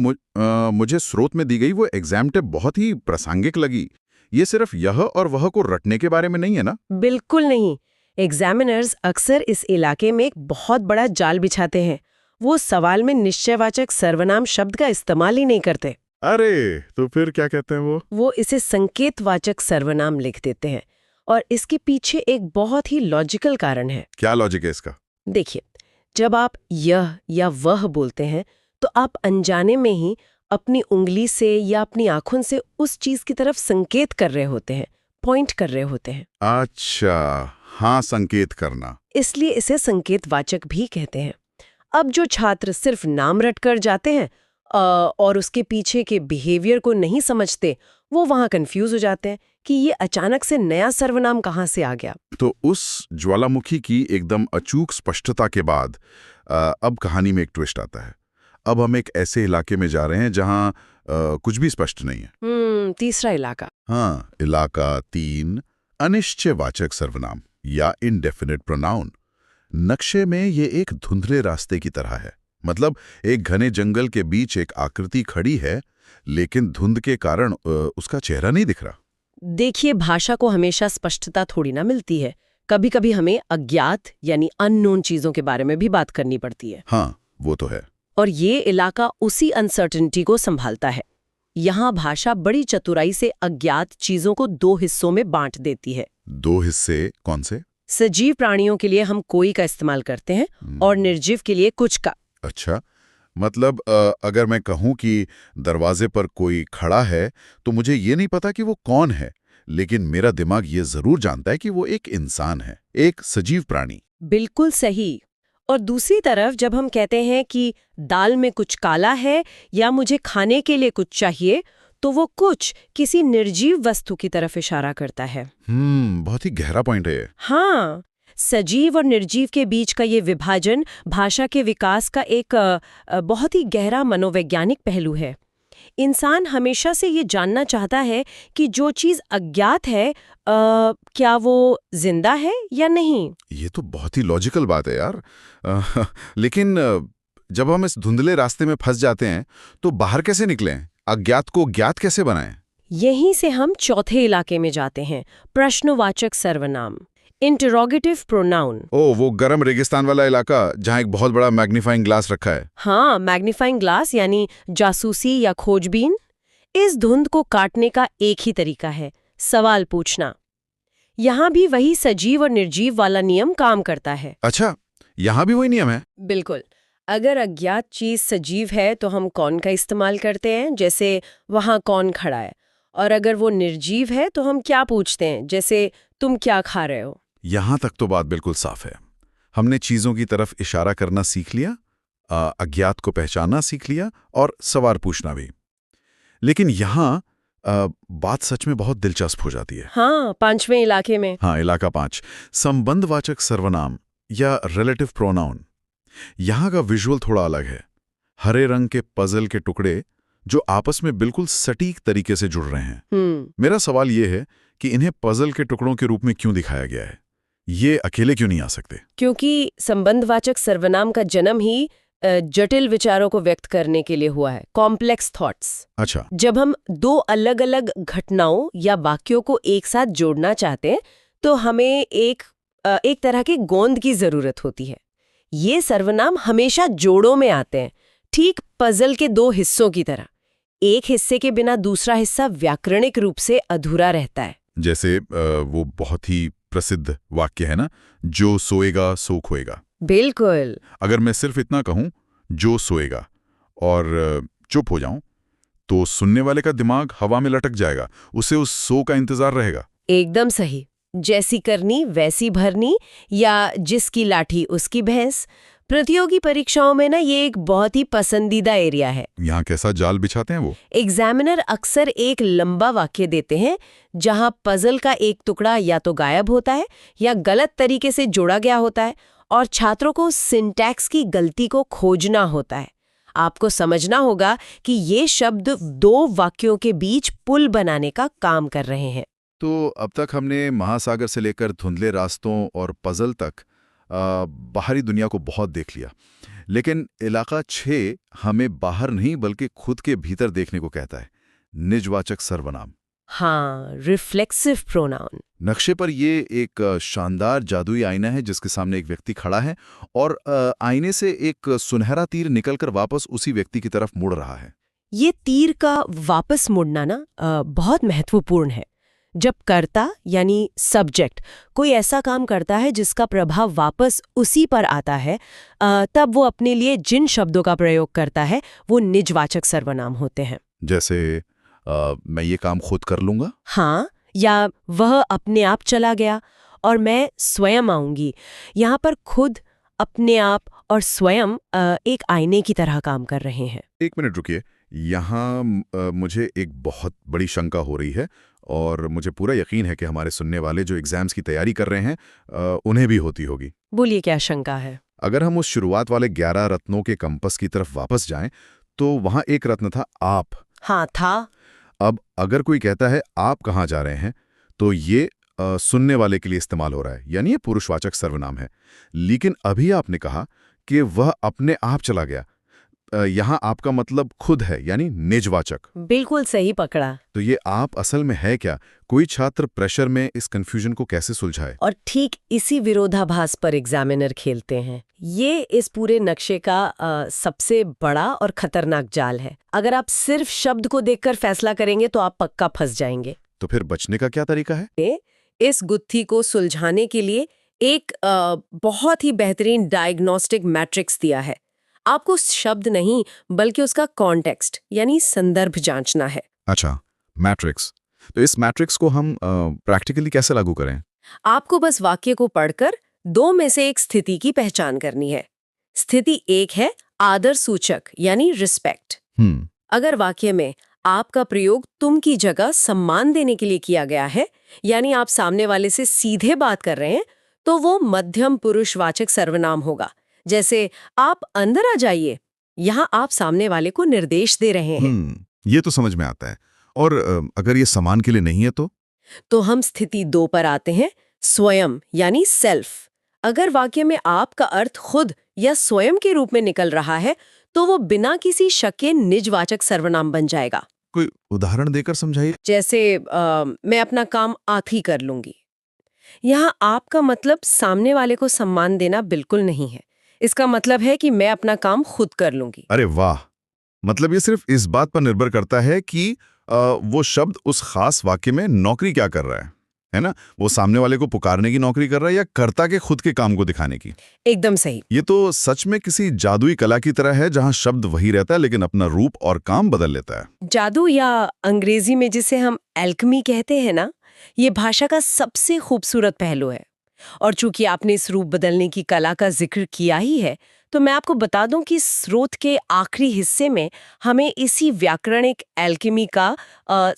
मुझे स्रोत में दी गई वो एग्जाम टिप बहुत ही प्रासंगिक लगी। ये सिर्फ यह और वह को रटने के बारे में नहीं है ना? बिल्कुल नहीं। एग्जामिनर्स अक्सर इस इलाके में एक बहुत बड़ा जाल बिछाते हैं। वो सवाल में निश्चयवाचक सर्वनाम शब्द का इस्तेमाल ही नहीं करते। अरे, तो फिर क्या कहते हैं वो इसे संकेतवाचक सर्वनाम लिख देते हैं। और इसके पीछे एक बहुत ही लॉजिकल कारण है। क्या लॉजिक है इसका? देखिए, जब आप यह या वह बोलते हैं, तो आप अनजाने में ही अपनी उंगली से या अपनी आंखों से उस चीज की तरफ संकेत कर रहे होते हैं, पॉइंट कर रहे होते हैं। अच्छा, हाँ, संकेत करना। इसलिए इसे संकेतवाचक भी कहते हैं। अब जो छात्र सिर्फ नाम रट कर जाते हैं, और उसके पीछे के बिहेवियर को नहीं समझते, वो वहां कंफ्यूज हो जाते हैं कि ये अचानक से नया सर्वनाम कहाँ से आ गया। तो उस ज्वालामुखी की एकदम अचूक स्पष्टता के बाद अब कहानी में एक ट्विस्ट आता है। अब हम एक ऐसे इलाके में जा रहे हैं जहां कुछ भी स्पष्ट नहीं है। तीसरा इलाका। हाँ, इलाका 3, अनिश्चयवाचक सर्वनाम या इनडेफिनिट प्रोनाउन। नक्शे में ये एक धुंधले रास्ते की तरह है। मतलब एक घने जंगल के बीच एक आकृति खड़ी है, लेकिन धुंध के कारण उसका चेहरा नहीं दिख रहा। देखिए, भाषा को हमेशा स्पष्टता थोड़ी ना मिलती है। कभी कभी हमें अज्ञात यानी अननोन चीजों के बारे में भी बात करनी पड़ती है। हाँ, वो तो है। और ये इलाका उसी अनसर्टेनिटी को संभालता है। यहाँ भाषा बड़ी चतुराई से अज्ञात चीजों को 2 हिस्सों में बांट देती है। 2 हिस्से कौन से? सजीव प्राणियों के लिए हम कोई का इस्तेमाल करते हैं और निर्जीव के लिए कुछ का। अच्छा, मतलब अगर मैं कहूं कि दरवाजे पर कोई खड़ा है, तो मुझे ये नहीं पता कि वो कौन है, लेकिन मेरा दिमाग ये जरूर जानता है कि वो एक इंसान है, एक सजीव प्राणी। बिल्कुल सही। और दूसरी तरफ जब हम कहते हैं कि दाल में कुछ काला है या मुझे खाने के लिए कुछ चाहिए, तो वो कुछ किसी निर्जीव वस्तु की तरफ इशारा करता है। बहुत ही गहरा पॉइंट है ये। हाँ, सजीव और निर्जीव के बीच का ये विभाजन भाषा के विकास का एक बहुत ही गहरा मनोवैज्ञानिक पहलू है। इंसान हमेशा से ये जानना चाहता है कि जो चीज़ अज्ञात है क्या वो जिंदा है या नहीं। ये तो बहुत ही लॉजिकल बात है यार। लेकिन जब हम इस धुंधले रास्ते में फंस जाते हैं, तो बाहर कैसे निकलें? अज्ञात को ज्ञात कैसे बनाएं? यहीं से हम चौथे इलाके में जाते हैं, प्रश्नवाचक सर्वनाम, इंटरोगेटिव प्रोनाउन। ओ, वो गरम रेगिस्तान वाला इलाका जहाँ एक बहुत बड़ा मैग्नीफाइंग ग्लास रखा है। हाँ, मैग्नीफाइंग ग्लास यानी जासूसी या खोजबीन। इस धुंध को काटने का एक ही तरीका है, सवाल पूछना। यहाँ भी वही सजीव और निर्जीव वाला नियम काम करता है। अच्छा, यहाँ भी वही नियम है? बिल्कुल। अगर अज्ञात चीज सजीव है तो हम कौन का इस्तेमाल करते हैं, जैसे वहाँ कौन खड़ा है। और अगर वो निर्जीव है तो हम क्या पूछते हैं, जैसे तुम क्या खा रहे हो। यहाँ तक तो बात बिल्कुल साफ है। हमने चीजों की तरफ इशारा करना सीख लिया, अज्ञात को पहचानना सीख लिया और सवाल पूछना भी। लेकिन यहाँ बात सच में बहुत दिलचस्प हो जाती है। हाँ, 5वें इलाके में। हाँ, इलाका 5, संबंधवाचक सर्वनाम या रिलेटिव प्रोनाउन। यहाँ का विजुअल थोड़ा अलग है। हरे रंग के पजल के टुकड़े जो आपस में बिल्कुल सटीक तरीके से जुड़ रहे हैं। मेरा सवाल ये है कि इन्हें पजल के टुकड़ों के रूप में क्यों दिखाया गया है? ये अकेले क्यों नहीं आ सकते? क्योंकि संबंधवाचक सर्वनाम का जन्म ही जटिल विचारों को व्यक्त करने के लिए हुआ है, कॉम्प्लेक्स थॉट्स। अच्छा। जब हम 2 अलग-अलग घटनाओं या वाक्यों को एक साथ जोड़ना चाहते हैं, तो हमें एक तरह की गोंद की जरूरत होती है। ये सर्वनाम हमेशा जोड़ों में आते हैं, ठीक पजल के 2 हिस्सों की तरह। एक हिस्से के बिना दूसरा हिस्सा व्याकरणिक रूप से अधूरा रहता है। जैसे वो बहुत ही प्रसिद्ध वाक्य है ना, जो सोएगा सो खोएगा। बिल्कुल। अगर मैं सिर्फ इतना कहूं, जो सोएगा, और चुप हो जाऊं, तो सुनने वाले का दिमाग हवा में लटक जाएगा, उसे उस सो का इंतजार रहेगा। एकदम सही। जैसी करनी वैसी भरनी, या जिसकी लाठी उसकी भैंस। प्रतियोगी परीक्षाओं में ना ये एक बहुत ही पसंदीदा एरिया है। यहाँ कैसा जाल बिछाते हैं वो? एग्जामिनर अक्सर एक लंबा वाक्य देते हैं जहां पजल का एक टुकड़ा या तो गायब होता है या गलत तरीके से जोड़ा गया होता है, और छात्रों को सिंटैक्स की गलती को खोजना होता है। आपको समझना होगा कि ये शब्द 2 वाक्यों के बीच पुल बनाने का काम कर रहे हैं। तो अब तक हमने महासागर से लेकर धुंधले रास्तों और पजल तक बाहरी दुनिया को बहुत देख लिया, लेकिन इलाका 6 हमें बाहर नहीं बल्कि खुद के भीतर देखने को कहता है, निजवाचक सर्वनाम। हाँ, रिफ्लेक्सिव प्रोनाउन। नक्शे पर ये एक शानदार जादुई आईना है जिसके सामने एक व्यक्ति खड़ा है, और आईने से एक सुनहरा तीर निकलकर वापस उसी व्यक्ति की तरफ मुड़ रहा है। ये तीर का वापस मुड़ना ना बहुत महत्वपूर्ण है। जब कर्ता यानी सब्जेक्ट कोई ऐसा काम करता है जिसका प्रभाव वापस उसी पर आता है, तब वो अपने लिए जिन शब्दों का प्रयोग करता है वो निजवाचक सर्वनाम होते हैं। जैसे मैं ये काम खुद कर लूंगा। हाँ, या वह अपने आप चला गया और मैं स्वयं आऊंगी। यहाँ पर खुद, अपने आप और स्वयं एक आईने की तरह काम कर रहे हैं। एक मिनट रुकिए, यहाँ मुझे एक बहुत बड़ी शंका हो रही है और मुझे पूरा यकीन है कि हमारे सुनने वाले जो एग्जाम्स की तैयारी कर रहे हैं उन्हें भी होती होगी। बोलिए, क्या शंका है? अगर हम उस शुरुआत वाले 11 रत्नों के कंपस की तरफ वापस जाएं, तो वहाँ एक रत्न था आप। हाँ, था। अब अगर कोई कहता है आप कहाँ जा रहे हैं, तो ये सुनने वाले के लिए इस्तेमाल हो रहा है, यानी ये पुरुषवाचक सर्वनाम है। लेकिन अभी आपने कहा कि वह अपने आप चला गया। यहाँ आपका मतलब खुद है, यानी निजवाचक। बिल्कुल सही पकड़ा। तो ये आप असल में है क्या? कोई छात्र प्रेशर में इस कंफ्यूजन को कैसे सुलझाए? और ठीक इसी विरोधाभास पर एग्जामिनर खेलते हैं। ये इस पूरे नक्शे का सबसे बड़ा और खतरनाक जाल है। अगर आप सिर्फ शब्द को देखकर फैसला करेंगे तो आप पक्का फंस जाएंगे। तो फिर बचने का क्या तरीका है? इस गुत्थी को सुलझाने के लिए एक बहुत ही बेहतरीन डायग्नोस्टिक मैट्रिक्स दिया है। आपको शब्द नहीं बल्कि उसका कॉन्टेक्स्ट यानी संदर्भ जांचना है। अच्छा, मैट्रिक्स। तो इस मैट्रिक्स को हम प्रैक्टिकली कैसे लागू करें? आपको बस वाक्य को पढ़कर दो में से एक स्थिति की पहचान करनी है। स्थिति एक है आदर सूचक यानी रिस्पेक्ट। अगर वाक्य में आपका प्रयोग तुम की जगह सम्मान देने के लिए किया गया है, यानी आप सामने वाले से सीधे बात कर रहे हैं, तो वो मध्यम पुरुषवाचक सर्वनाम होगा। जैसे आप अंदर आ जाइए, यहाँ आप सामने वाले को निर्देश दे रहे हैं। ये तो समझ में आता है। और अगर ये सम्मान के लिए नहीं है तो हम स्थिति 2 पर आते हैं, स्वयं यानी सेल्फ। अगर वाक्य में आपका अर्थ खुद या स्वयं के रूप में निकल रहा है, तो वो बिना किसी शक के निजवाचक सर्वनाम बन जाएगा। कोई उदाहरण देकर समझाइए। जैसे मैं अपना काम आप ही कर लूंगी। यहाँ आपका मतलब सामने वाले को सम्मान देना बिल्कुल नहीं है। इसका मतलब है कि मैं अपना काम खुद कर लूंगी। अरे वाह! मतलब ये सिर्फ इस बात पर निर्भर करता है कि वो शब्द उस खास वाक्य में नौकरी क्या कर रहा है ना? वो सामने वाले को पुकारने की नौकरी कर रहा है या कर्ता के खुद के काम को दिखाने की? एकदम सही। ये तो सच में किसी जादुई कला की तरह है, जहां शब्द वही रहता है लेकिन अपना रूप और काम बदल लेता है। जादू या अंग्रेजी में जिसे हम एल्केमी कहते हैं ना, ये भाषा का सबसे खूबसूरत पहलू है। और चूंकि आपने इस रूप बदलने की कला का जिक्र किया ही है, तो मैं आपको बता दूं कि स्रोत के आखिरी हिस्से में हमें इसी व्याकरणिक एल्केमी का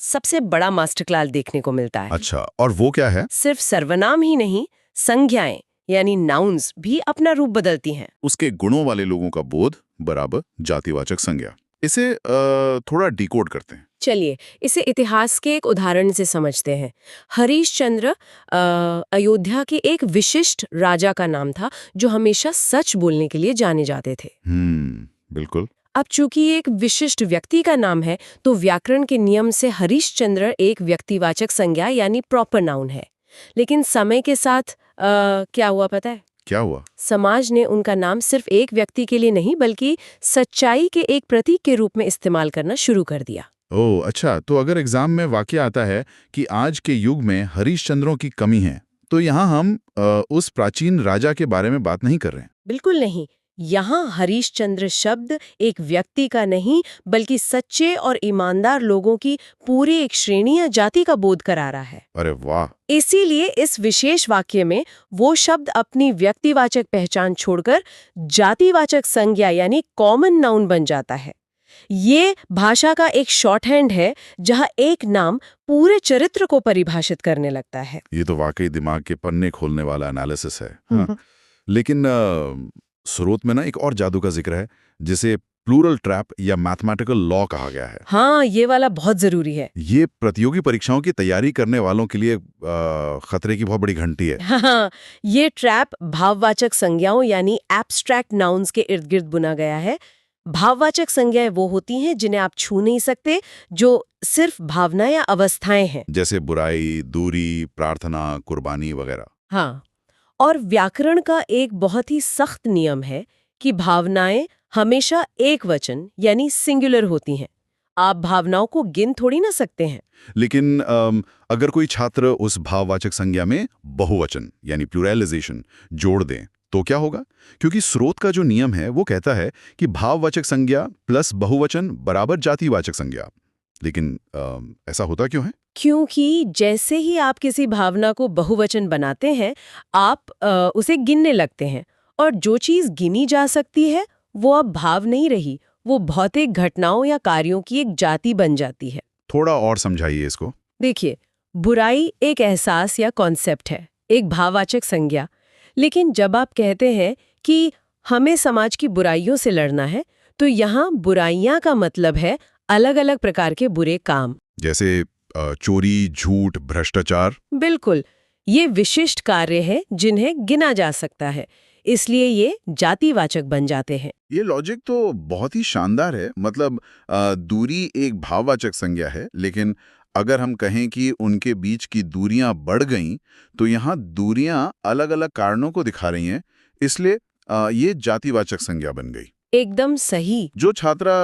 सबसे बड़ा मास्टर क्लास देखने को मिलता है। अच्छा, और वो क्या है? सिर्फ सर्वनाम ही नहीं, संज्ञाएं यानी नाउन्स भी अपना रूप बदलती हैं। उसके गुणों वाले लोगों का बोध बराबर जातिवाचक संज्ञा। इसे थोड़ा डिकोड करते हैं। चलिए इसे इतिहास के एक उदाहरण से समझते हैं। हरिश्चंद्र अयोध्या के एक विशिष्ट राजा का नाम था, जो हमेशा सच बोलने के लिए जाने जाते थे। बिल्कुल। अब चूंकि ये एक विशिष्ट व्यक्ति का नाम है, तो व्याकरण के नियम से हरिश्चंद्र एक व्यक्तिवाचक संज्ञा यानी प्रॉपर नाउन है। लेकिन समय के साथ क्या हुआ पता है? क्या हुआ? समाज ने उनका नाम सिर्फ एक व्यक्ति के लिए नहीं बल्कि सच्चाई के एक प्रतीक के रूप में इस्तेमाल करना शुरू कर दिया। ओह अच्छा, तो अगर एग्जाम में वाक्य आता है कि आज के युग में हरिश्चंद्रों की कमी है, तो यहाँ हम उस प्राचीन राजा के बारे में बात नहीं कर रहे हैं। बिल्कुल नहीं। यहाँ हरिश्चंद्र शब्द एक व्यक्ति का नहीं बल्कि सच्चे और ईमानदार लोगों की पूरी एक श्रेणी या जाति का बोध करा रहा है। अरे वाह! इसीलिए इस विशेष वाक्य में वो शब्द अपनी व्यक्तिवाचक पहचान छोड़कर जातिवाचक संज्ञा यानी कॉमन नाउन बन जाता है। ये भाषा का एक शॉर्टहैंड है, जहाँ एक नाम पूरे चरित्र को परिभाषित करने लगता है। ये तो वाकई दिमाग के पन्ने खोलने वाला एनालिसिस है। हाँ। लेकिन स्रोत में ना एक और जादू का जिक्र है, जिसे प्लूरल ट्रैप या मैथमेटिकल लॉ कहा गया है। हाँ, ये वाला बहुत जरूरी है। ये प्रतियोगी परीक्षाओं की तैयारी करने वालों के लिए खतरे की बहुत बड़ी घंटी है। हाँ, ये ट्रैप भाववाचक संज्ञाओं यानी एब्स्ट्रैक्ट नाउन्स के इर्द गिर्द बुना गया है। भाववाचक संज्ञाएं वो होती हैं जिन्हें आप छू नहीं सकते, जो सिर्फ भावना या अवस्थाएं हैं, जैसे बुराई, दूरी, प्रार्थना, कुर्बानी वगैरह। हाँ, और व्याकरण का एक बहुत ही सख्त नियम है कि भावनाएं हमेशा एक वचन यानी सिंगुलर होती हैं। आप भावनाओं को गिन थोड़ी ना सकते हैं। लेकिन अगर कोई छात्र उस भाववाचक संज्ञा में बहुवचन यानी प्लूरलाइजेशन जोड़ दें तो क्या होगा? क्योंकि स्रोत का जो नियम है वो कहता है कि भाववाचक संज्ञा प्लस बहुवचन बराबर जातिवाचक संज्ञा। लेकिन ऐसा होता क्यों है? क्योंकि जैसे ही आप किसी भावना को बहुवचन बनाते हैं, आप उसे गिनने लगते हैं, और जो चीज गिनी जा सकती है वो अब भाव नहीं रही, वो भौतिक घटनाओं या कार्यों की एक जाति बन जाती है। थोड़ा और समझाइए इसको। देखिए, बुराई एक एहसास या कॉन्सेप्ट है, एक भाववाचक संज्ञा। लेकिन जब आप कहते हैं कि हमें समाज की बुराइयों से लड़ना है, तो यहाँ बुराइयां का मतलब है अलग अलग प्रकार के बुरे काम, जैसे चोरी, झूठ, भ्रष्टाचार। बिल्कुल, ये विशिष्ट कार्य हैं जिन्हें गिना जा सकता है, इसलिए ये जातिवाचक बन जाते हैं। ये लॉजिक तो बहुत ही शानदार है। मतलब दूरी एक भाववाचक संज्ञा है, लेकिन अगर हम कहें कि उनके बीच की दूरियां बढ़ गईं, तो यहाँ दूरियां अलग-अलग कारणों को दिखा रही हैं, इसलिए ये जातिवाचक संज्ञा बन गई। एकदम सही। जो छात्रा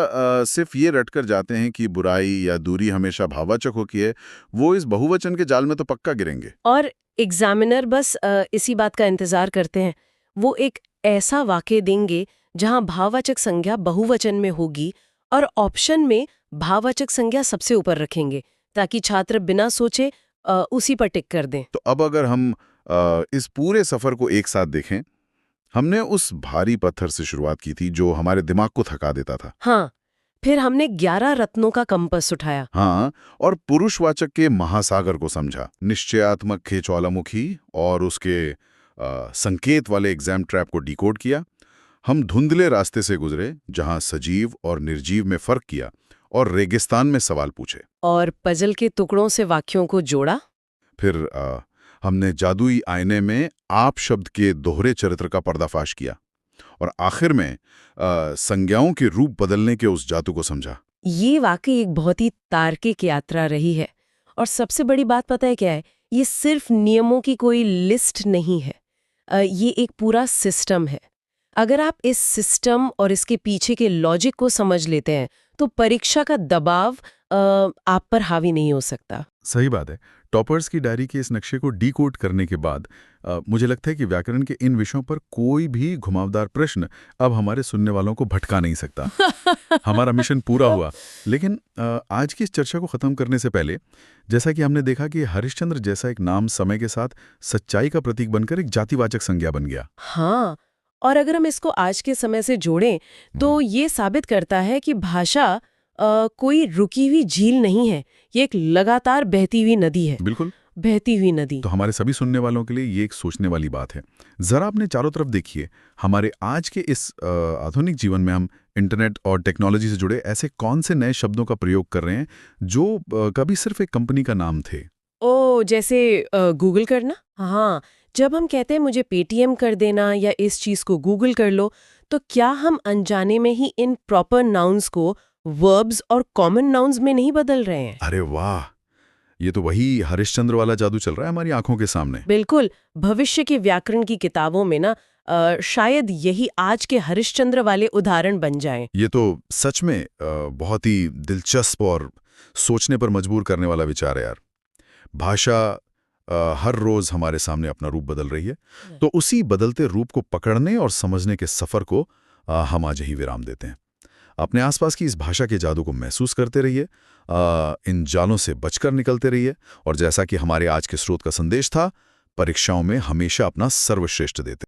सिर्फ ये रटकर जाते हैं कि बुराई या दूरी हमेशा भाववाचक होती है, वो इस बहुवचन के जाल में तो पक्का गिरेंगे। और एग्जामिनर बस इसी बात का इंतजार करते हैं। वो एक ऐसा वाक्य देंगे जहां भाववाचक संज्ञा बहुवचन में होगी और ऑप्शन में भाववाचक संज्ञा सबसे ऊपर रखेंगे, ताकि छात्र बिना सोचे उसी पर टिक कर दें। तो अब अगर हम इस पूरे सफर को एक साथ देखें, हमने उस भारी पत्थर से शुरुआत की थी जो हमारे दिमाग को थका देता था। हाँ, फिर हमने 11 रत्नों का कंपास उठाया। हाँ, और पुरुषवाचक के महासागर को समझा, निश्चयात्मक खेचौलामुखी और उसके संकेत वाले एग्जाम ट्रैप को डिकोड किया। हम धुंधले रास्ते से गुजरे जहां सजीव और निर्जीव में फर्क किया और रेगिस्तान में सवाल पूछे, और पजल के टुकड़ों से वाक्यों को जोड़ा। फिर हमने जादुई आईने में आप शब्द के दोहरे चरित्र का पर्दाफाश किया और आखिर में संज्ञाओं के रूप बदलने के उस जादू को समझा। ये वाकई एक बहुत ही तार्किक यात्रा रही है। और सबसे बड़ी बात पता है क्या है? ये सिर्फ नियमों की कोई लिस्ट नहीं है, ये एक पूरा सिस्टम है। अगर आप इस सिस्टम और इसके पीछे के लॉजिक को समझ लेते हैं, तो परीक्षा का दबाव आप पर हावी नहीं हो सकता। सही बात है। टॉपर्स की डायरी के इस नक्शे को डीकोड करने के बाद मुझे लगता है कि व्याकरण के इन विषयों पर कोई भी घुमावदार प्रश्न अब हमारे सुनने वालों को भटका नहीं सकता। हमारा मिशन पूरा हुआ। लेकिन आज की इस चर्चा को खत्म करने से पहले, जैसा कि हमने देखा कि हरिश्चंद्र जैसा एक नाम समय के साथ सच्चाई का प्रतीक बनकर एक जातिवाचक संज्ञा बन गया। हाँ, और अगर हम इसको आज के समय से जोड़ें, तो ये साबित करता है कि भाषा कोई रुकी हुई झील नहीं है, ये एक लगातार बहती हुई नदी है। बिल्कुल, बहती हुई नदी। तो हमारे सभी सुनने वालों के लिए ये एक सोचने वाली बात है। जरा अपने चारों तरफ देखिए, हमारे आज के इस आधुनिक जीवन में हम इंटरनेट और टेक्नोलॉजी से जुड़े ऐसे कौन से नए शब्दों का प्रयोग कर रहे हैं जो कभी सिर्फ एक कंपनी का नाम थे। ओ, जैसे गूगल करना। हाँ, जब हम कहते हैं मुझे पेटीएम कर देना या इस चीज को गूगल कर लो, तो क्या हम अनजाने में ही इन प्रॉपर नाउन्स को वर्ब्स और कॉमन नाउन्स में नहीं बदल रहे हैं? अरे वाह, ये तो वही हरिश्चंद्र वाला जादू चल रहा है हमारी आंखों के सामने। बिल्कुल। भविष्य के व्याकरण की किताबों में ना शायद यही आज के हरिश्चंद्र वाले उदाहरण बन जाएं। ये तो सच में बहुत ही दिलचस्प और सोचने पर मजबूर करने वाला विचार है यार। भाषा हर रोज हमारे सामने अपना रूप बदल रही है, तो उसी बदलते रूप को पकड़ने और समझने के सफर को हम आज ही विराम देते हैं। अपने आसपास की इस भाषा के जादू को महसूस करते रहिए, इन जालों से बचकर निकलते रहिए, और जैसा कि हमारे आज के स्रोत का संदेश था, परीक्षाओं में हमेशा अपना सर्वश्रेष्ठ देते